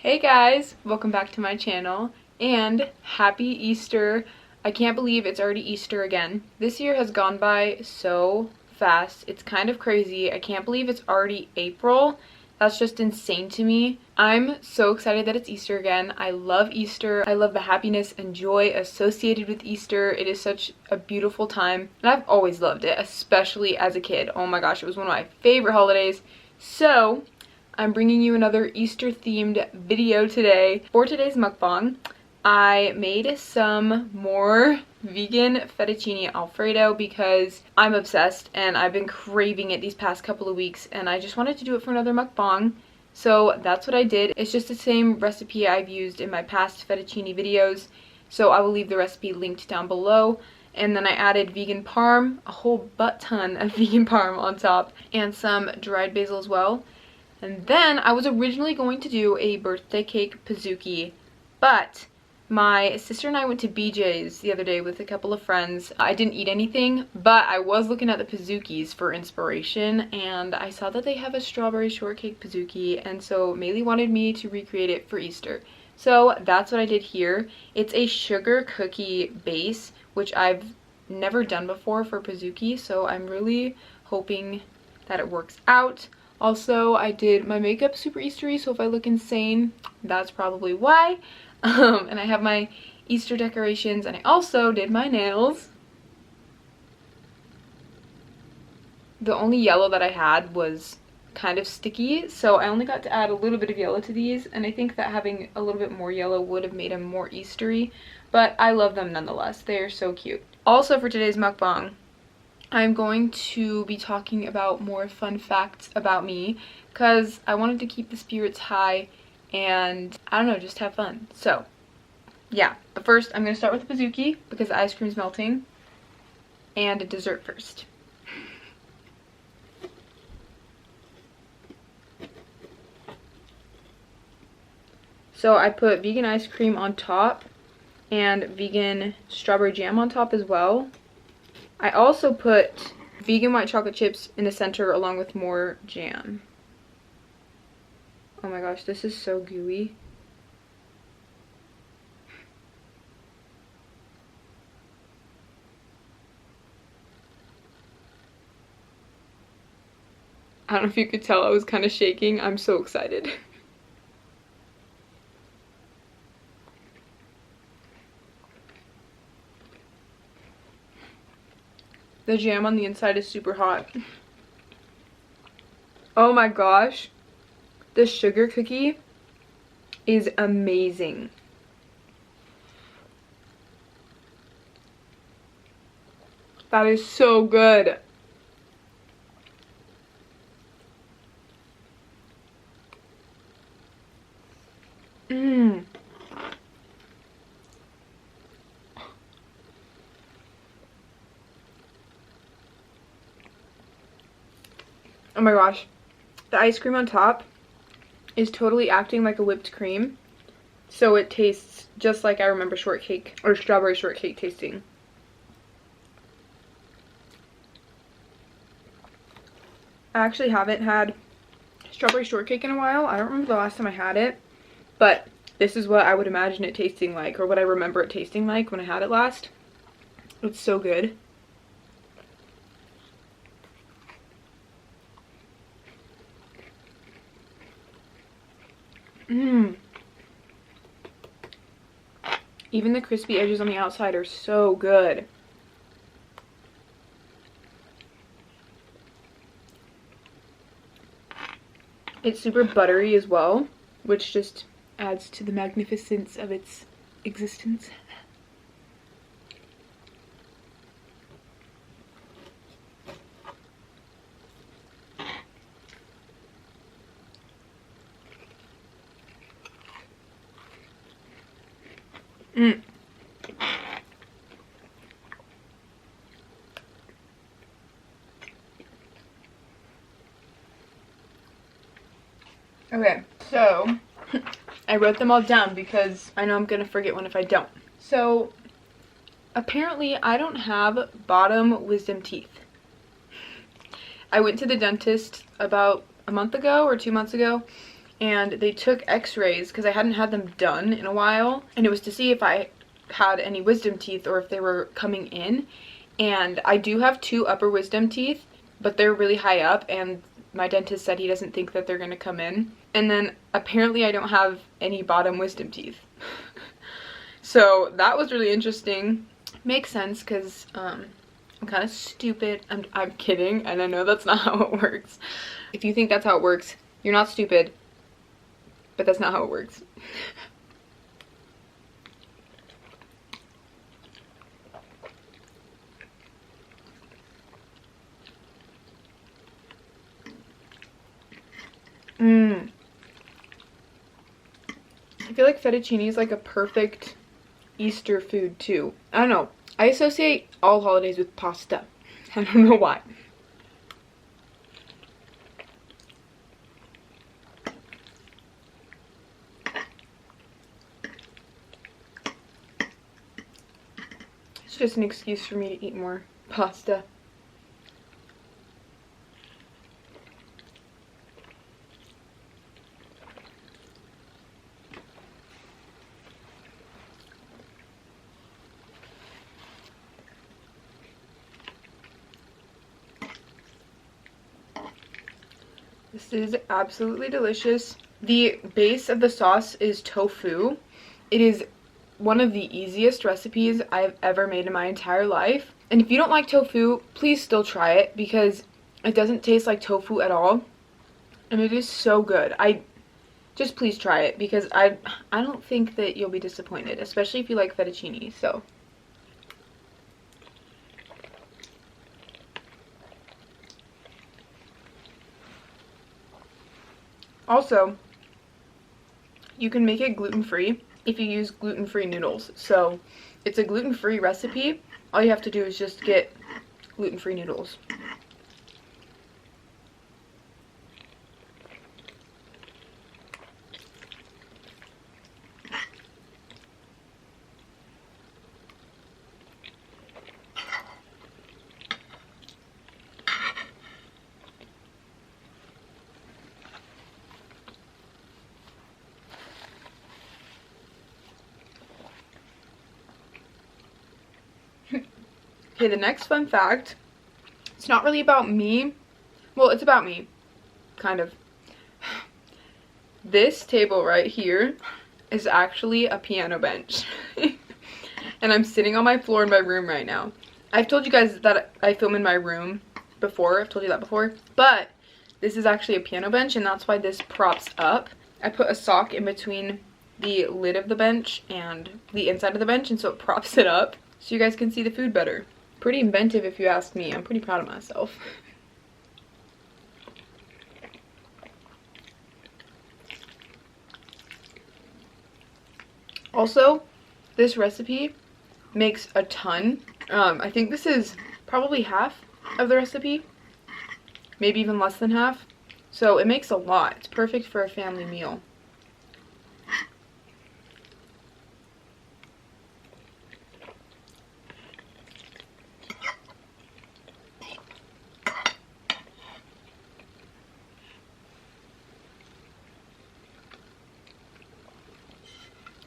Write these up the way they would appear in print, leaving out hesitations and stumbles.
Hey guys, welcome back to my channel and happy Easter. I can't believe it's already Easter again. This year has gone by so fast. It's kind of crazy. I can't believe it's already April. That's just insane to me. I'm so excited that it's Easter again. I love Easter. I love the happiness and joy associated with Easter. It is such a beautiful time and I've always loved it, especially as a kid. Oh my gosh, it was one of my favorite holidays. So I'm bringing you another Easter themed video today. For today's mukbang, I made some more vegan fettuccine alfredo because I'm obsessed and I've been craving it these past couple of weeks and I just wanted to do it for another mukbang. So that's what I did. It's just the same recipe I've used in my past fettuccine videos. So I will leave the recipe linked down below. And then I added vegan parm, a whole butt ton of vegan parm on top, and some dried basil as well. And then I was originally going to do a birthday cake pizookie, but my sister and I went to BJ's the other day with a couple of friends. I didn't eat anything, but I was looking at the pizookies for inspiration, and I saw that they have a strawberry shortcake pizookie, and so Maylee wanted me to recreate it for Easter. So that's what I did here. It's a sugar cookie base, which I've never done before for pizookie, so I'm really hoping that it works out. Also, I did my makeup super Eastery, so if I look insane, that's probably why. And I have my Easter decorations, and I also did my nails. The only yellow that I had was kind of sticky, so I only got to add a little bit of yellow to these, and I think that having a little bit more yellow would have made them more Eastery, but I love them nonetheless. They are so cute. Also, for today's mukbang, I'm going to be talking about more fun facts about me because I wanted to keep the spirits high and, I don't know, just have fun. So, yeah. But first, I'm going to start with the pizookie because the ice cream's melting, and a dessert first. So I put vegan ice cream on top and vegan strawberry jam on top as well. I also put vegan white chocolate chips in the center along with more jam. Oh my gosh, this is so gooey. I don't know if you could tell I was kind of shaking. I'm so excited. The jam on the inside is super hot. Oh my gosh. The sugar cookie is amazing. That is so good. Mmm. Oh my gosh, the ice cream on top is totally acting like a whipped cream, so it tastes just like I remember shortcake or strawberry shortcake tasting. I actually haven't had strawberry shortcake in a while. I don't remember the last time I had it, but this is what I would imagine it tasting like, or what I remember it tasting like when I had it last. It's so good. Mmm. Even the crispy edges on the outside are so good. It's super buttery as well, which just adds to the magnificence of its existence. Mm. Okay, so I wrote them all down because I know I'm gonna forget one if I don't. So apparently I don't have bottom wisdom teeth. I went to the dentist about a month ago or 2 months ago, and they took x-rays because I hadn't had them done in a while, and it was to see if I had any wisdom teeth or if they were coming in. And I do have 2 upper wisdom teeth, but they're really high up, and my dentist said he doesn't think that they're going to come in. And then apparently I don't have any bottom wisdom teeth. So that was really interesting. Makes sense because I'm kind of stupid. I'm kidding, and I know that's not how it works. If you think that's how it works, you're not stupid, but that's not how it works. I feel like fettuccine is like a perfect Easter food too. I don't know. I associate all holidays with pasta. I don't know why. It's just an excuse for me to eat more pasta. This is absolutely delicious. The base of the sauce is tofu. It is one of the easiest recipes I've ever made in my entire life. And if you don't like tofu, please still try it because it doesn't taste like tofu at all. And it is so good. Just please try it because I don't think that you'll be disappointed, especially if you like fettuccine. So also, you can make it gluten-free if you use gluten-free noodles. So it's a gluten-free recipe. All you have to do is just get gluten-free noodles. Okay, the next fun fact, it's not really about me. Well, it's about me, kind of. This table right here is actually a piano bench. And I'm sitting on my floor in my room right now. I've told you guys that I film in my room before. I've told you that before. But this is actually a piano bench, and that's why this props up. I put a sock in between the lid of the bench and the inside of the bench, and so it props it up so you guys can see the food better. Pretty inventive if you ask me. I'm pretty proud of myself. Also, this recipe makes a ton. I think this is probably half of the recipe, maybe even less than half. So it makes a lot. It's perfect for a family meal.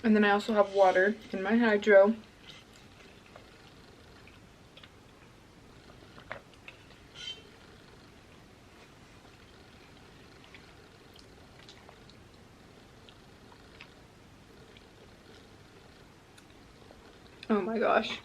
And then I also have water in my hydro. Oh my gosh.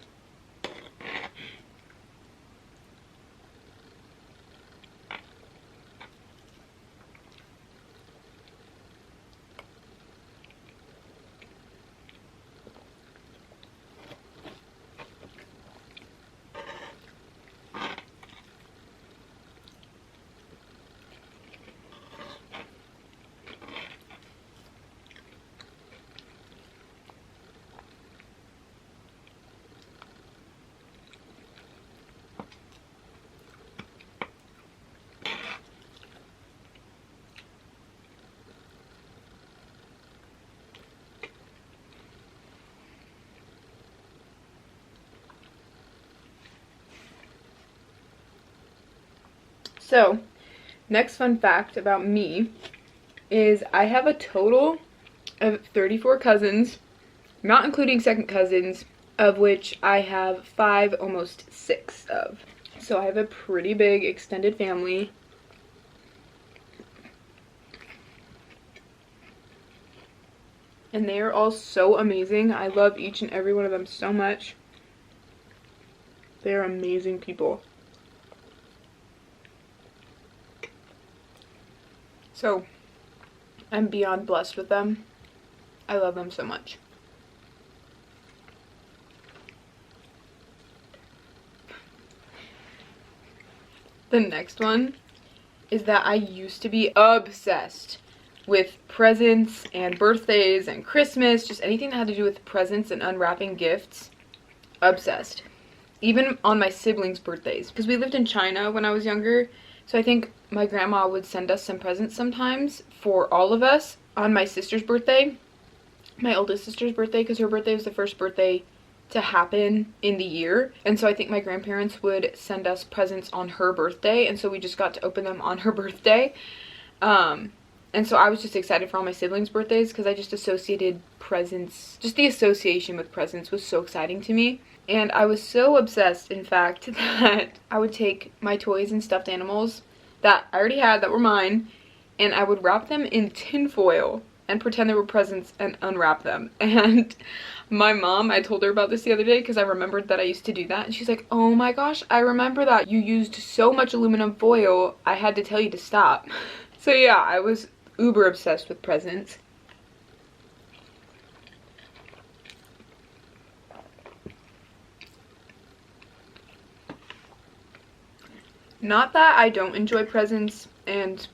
So, next fun fact about me is I have a total of 34 cousins, not including second cousins, of which I have 5, almost 6 of. So I have a pretty big extended family. And they are all so amazing. I love each and every one of them so much. They are amazing people. So, I'm beyond blessed with them. I love them so much. The next one is that I used to be obsessed with presents and birthdays and Christmas, just anything that had to do with presents and unwrapping gifts. Obsessed. Even on my siblings' birthdays, because we lived in China when I was younger, so I think my grandma would send us some presents sometimes for all of us on my sister's birthday, my oldest sister's birthday, because her birthday was the first birthday to happen in the year, and so I think my grandparents would send us presents on her birthday, and so we just got to open them on her birthday. And so I was just excited for all my siblings' birthdays because I just associated presents, just the association with presents was so exciting to me. And I was so obsessed, in fact, that I would take my toys and stuffed animals that I already had that were mine, and I would wrap them in tin foil and pretend they were presents and unwrap them. And my mom, I told her about this the other day because I remembered that I used to do that. And she's like, oh my gosh, I remember that. You used so much aluminum foil, I had to tell you to stop. So yeah, I was uber obsessed with presents. Not that I don't enjoy presents and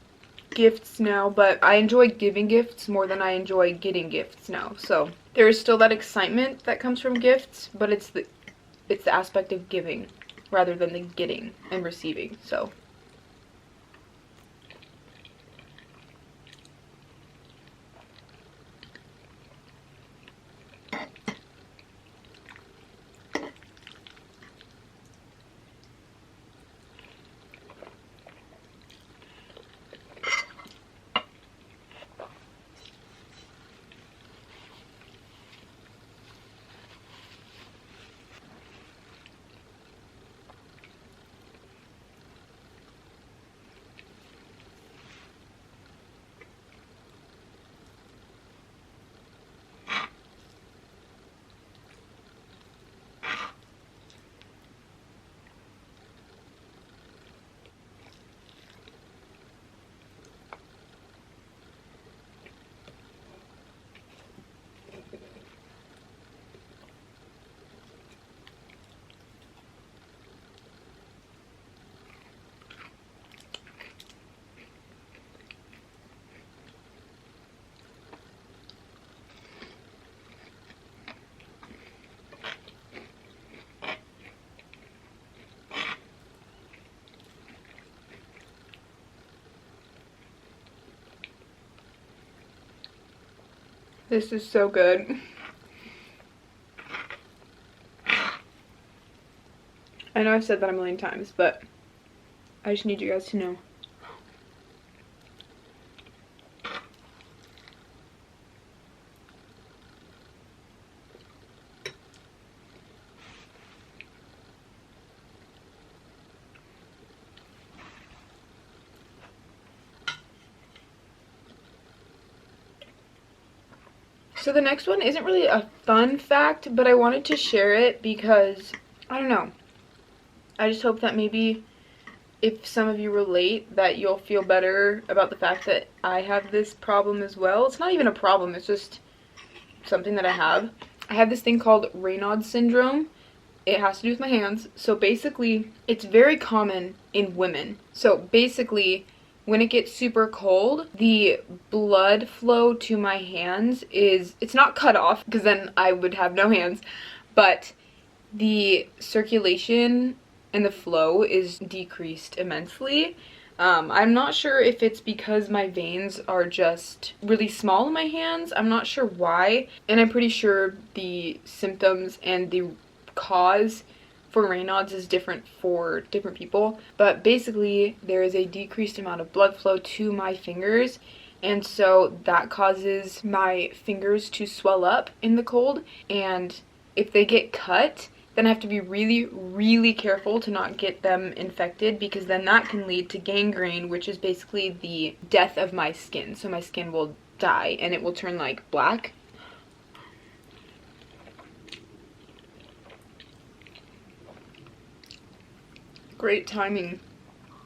gifts now, but I enjoy giving gifts more than I enjoy getting gifts now. So there is still that excitement that comes from gifts, but it's the aspect of giving rather than the getting and receiving. So this is so good. I know I've said that a million times, but I just need you guys to know. So the next one isn't really a fun fact, but I wanted to share it because, I don't know, I just hope that maybe if some of you relate, that you'll feel better about the fact that I have this problem as well. It's not even a problem, it's just something that I have. I have this thing called Raynaud's syndrome. It has to do with my hands. So basically, it's very common in women. So basically, when it gets super cold, the blood flow to my hands it's not cut off, because then I would have no hands, but the circulation and the flow is decreased immensely. I'm not sure if it's because my veins are just really small in my hands. I'm not sure why, and I'm pretty sure the symptoms and the cause for Raynaud's is different for different people, but basically there is a decreased amount of blood flow to my fingers, and so that causes my fingers to swell up in the cold, and if they get cut, then I have to be really, really careful to not get them infected, because then that can lead to gangrene, which is basically the death of my skin. So my skin will die and it will turn like black. Great timing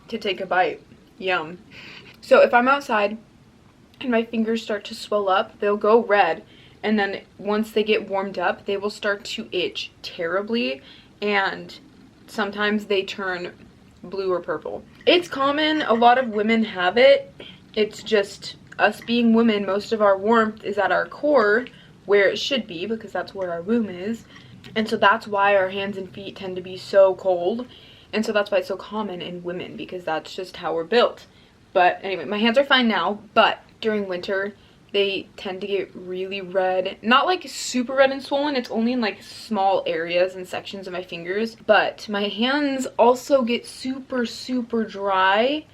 to take a bite. Yum. So if I'm outside and my fingers start to swell up, they'll go red, and then once they get warmed up, they will start to itch terribly, and sometimes they turn blue or purple. It's common, a lot of women have it. It's just us being women, most of our warmth is at our core, where it should be, because that's where our womb is. And so that's why our hands and feet tend to be so cold. And so that's why it's so common in women, because that's just how we're built. But anyway, my hands are fine now, but during winter, they tend to get really red. Not like super red and swollen, it's only in like small areas and sections of my fingers. But my hands also get super, super dry.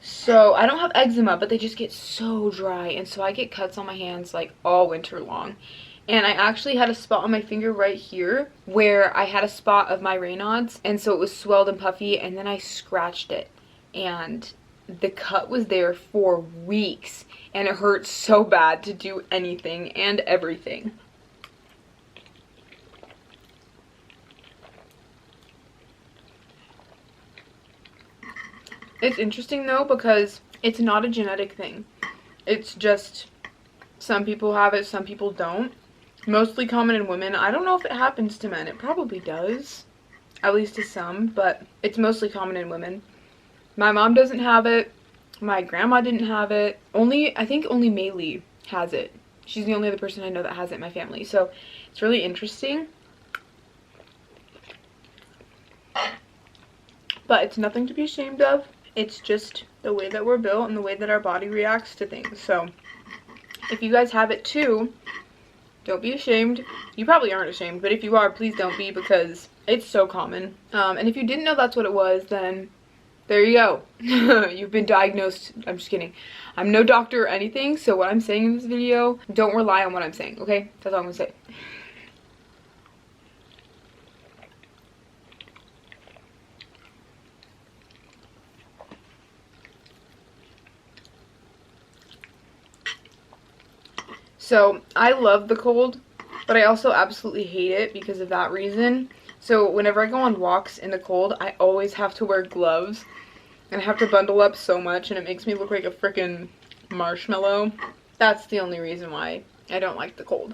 So I don't have eczema, but they just get so dry. And so I get cuts on my hands like all winter long. And I actually had a spot on my finger right here where I had a spot of my Raynaud's, and so it was swelled and puffy, and then I scratched it. And the cut was there for weeks, and it hurt so bad to do anything and everything. It's interesting though, because it's not a genetic thing. It's just some people have it, some people don't. Mostly common in women. I don't know if it happens to men. It probably does, at least to some, but it's mostly common in women. My mom doesn't have it. My grandma didn't have it. I think only Maylee has it. She's the only other person I know that has it in my family. So it's really interesting. But it's nothing to be ashamed of. It's just the way that we're built and the way that our body reacts to things. So if you guys have it too, don't be ashamed. You probably aren't ashamed, but if you are, please don't be, because it's so common. And if you didn't know that's what it was, then there you go. You've been diagnosed. I'm just kidding. I'm no doctor or anything, so what I'm saying in this video, don't rely on what I'm saying, okay? That's all I'm gonna say. So I love the cold, but I also absolutely hate it because of that reason. So whenever I go on walks in the cold, I always have to wear gloves, and I have to bundle up so much, and it makes me look like a freaking marshmallow. That's the only reason why I don't like the cold.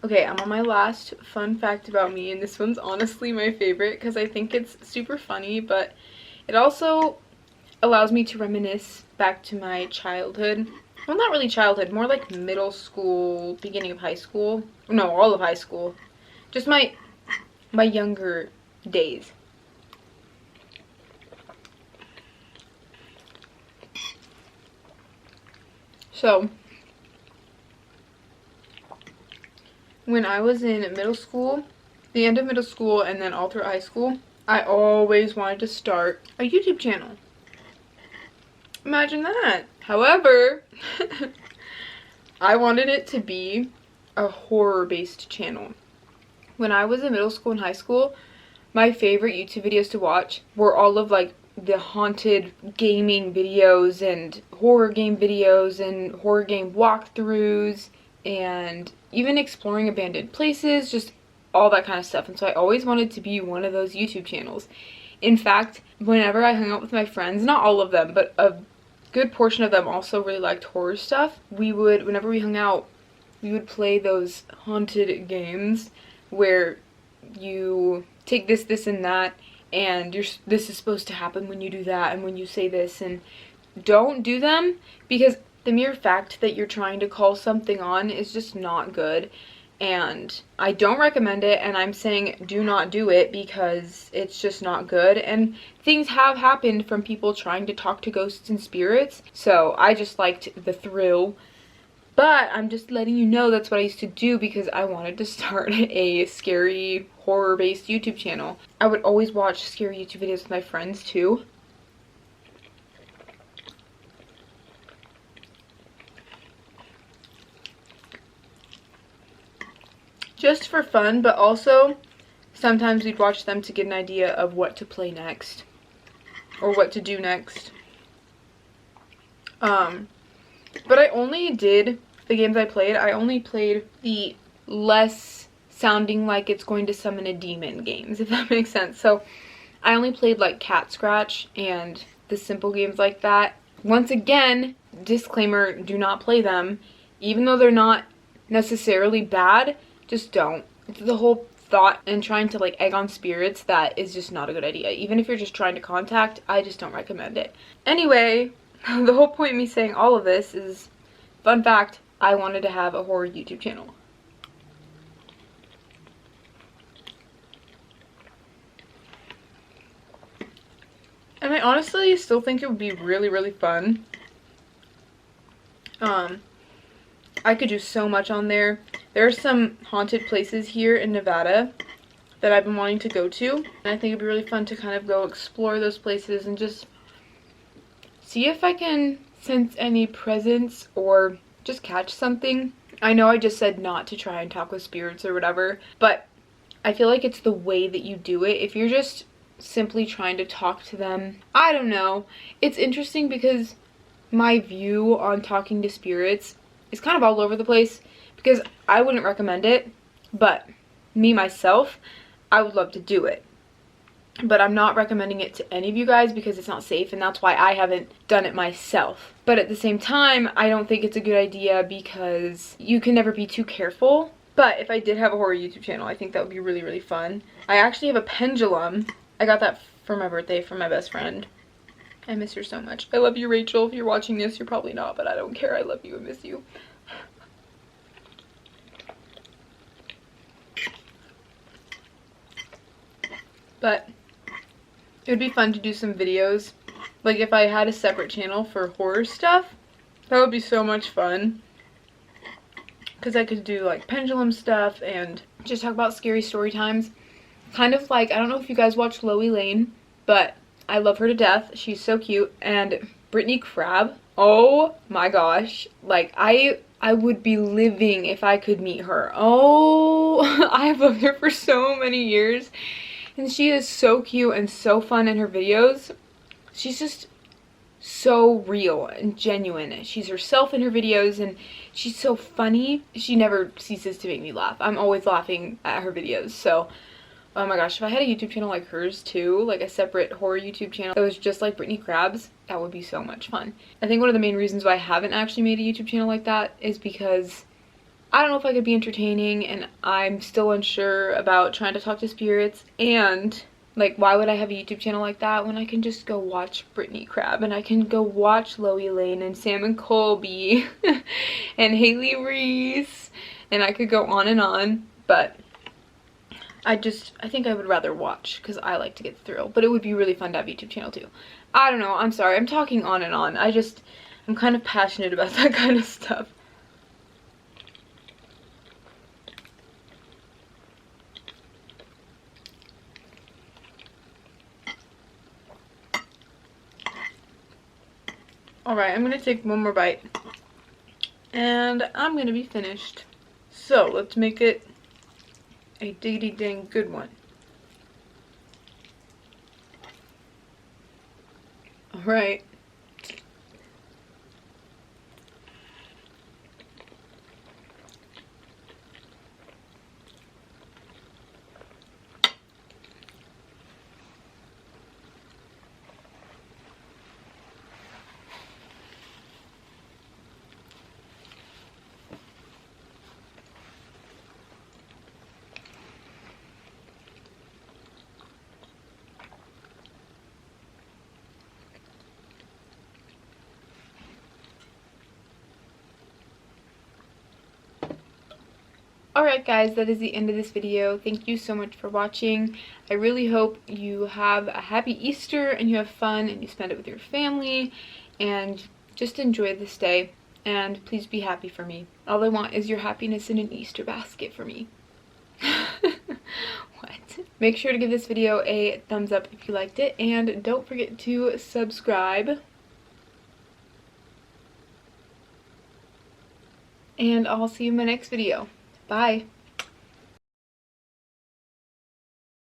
Okay, I'm on my last fun fact about me, and this one's honestly my favorite because I think it's super funny, but it also allows me to reminisce back to my childhood. Well, not really childhood, more like middle school, beginning of high school. No, all of high school. Just my younger days. So, when I was in middle school, the end of middle school and then all through high school, I always wanted to start a YouTube channel. Imagine that. However, I wanted it to be a horror-based channel. When I was in middle school and high school, my favorite YouTube videos to watch were all of like the haunted gaming videos and horror game videos and horror game walkthroughs and even exploring abandoned places, just all that kind of stuff. And so I always wanted to be one of those YouTube channels. In fact, whenever I hung out with my friends, not all of them, but a good portion of them also really liked horror stuff, whenever we hung out, we would play those haunted games where you take this, this, and that, and this is supposed to happen when you do that and when you say this, and don't do them, because the mere fact that you're trying to call something on is just not good, and I don't recommend it, and I'm saying do not do it because it's just not good. And things have happened from people trying to talk to ghosts and spirits, so I just liked the thrill. But I'm just letting you know that's what I used to do because I wanted to start a scary horror-based YouTube channel. I would always watch scary YouTube videos with my friends too. Just for fun, but also sometimes we'd watch them to get an idea of what to play next or what to do next. But I only did the games I only played the less sounding like it's going to summon a demon games, if that makes sense. So I only played like Cat Scratch and the simple games like that. Once again, disclaimer, do not play them. Even though they're not necessarily bad, just don't. It's the whole thought and trying to like egg on spirits that is just not a good idea. Even if you're just trying to contact, I just don't recommend it. Anyway, the whole point of me saying all of this is, fun fact, I wanted to have a horror YouTube channel. And I honestly still think it would be really, really fun. I could do so much on there. There are some haunted places here in Nevada that I've been wanting to go to. And I think it'd be really fun to kind of go explore those places and just see if I can sense any presence or just catch something. I know I just said not to try and talk with spirits or whatever, but I feel like it's the way that you do it. If you're just simply trying to talk to them, I don't know. It's interesting because my view on talking to spirits is kind of all over the place because I wouldn't recommend it, but me myself, I would love to do it. But I'm not recommending it to any of you guys because it's not safe, and that's why I haven't done it myself. But at the same time, I don't think it's a good idea because you can never be too careful. But if I did have a horror YouTube channel, I think that would be really, really fun. I actually have a pendulum. I got that for my birthday from my best friend. I miss her so much. I love you, Rachel. If you're watching this, you're probably not, but I don't care. I love you. I miss you. But it would be fun to do some videos. Like if I had a separate channel for horror stuff, that would be so much fun. Because I could do like pendulum stuff and just talk about scary story times. Kind of like, I don't know if you guys watch Loey Lane, but I love her to death. She's so cute. And Brittany Crab, oh my gosh. Like I would be living if I could meet her. Oh, I've loved her for so many years. And she is so cute and so fun in her videos. She's just so real and genuine. She's herself in her videos and she's so funny. She never ceases to make me laugh. I'm always laughing at her videos. So, oh my gosh, if I had a YouTube channel like hers too, like a separate horror YouTube channel that was just like Brittany Crab's, that would be so much fun. I think one of the main reasons why I haven't actually made a YouTube channel like that is because I don't know if I could be entertaining, and I'm still unsure about trying to talk to spirits, and like why would I have a YouTube channel like that when I can just go watch Brittany Crab and I can go watch Loey Lane and Sam and Colby and Haley Reese, and I could go on, but I think I would rather watch because I like to get the thrill. But it would be really fun to have a YouTube channel too. I don't know, I'm sorry, I'm talking on and on. I'm kind of passionate about that kind of stuff. Alright, I'm gonna take one more bite and I'm gonna be finished. So let's make it a diggity dang good one. Alright. Alright guys, that is the end of this video. Thank you so much for watching. I really hope you have a happy Easter and you have fun and you spend it with your family and just enjoy this day. And please be happy for me. All I want is your happiness in an Easter basket for me. What? Make sure to give this video a thumbs up if you liked it, and don't forget to subscribe. And I'll see you in my next video. Bye!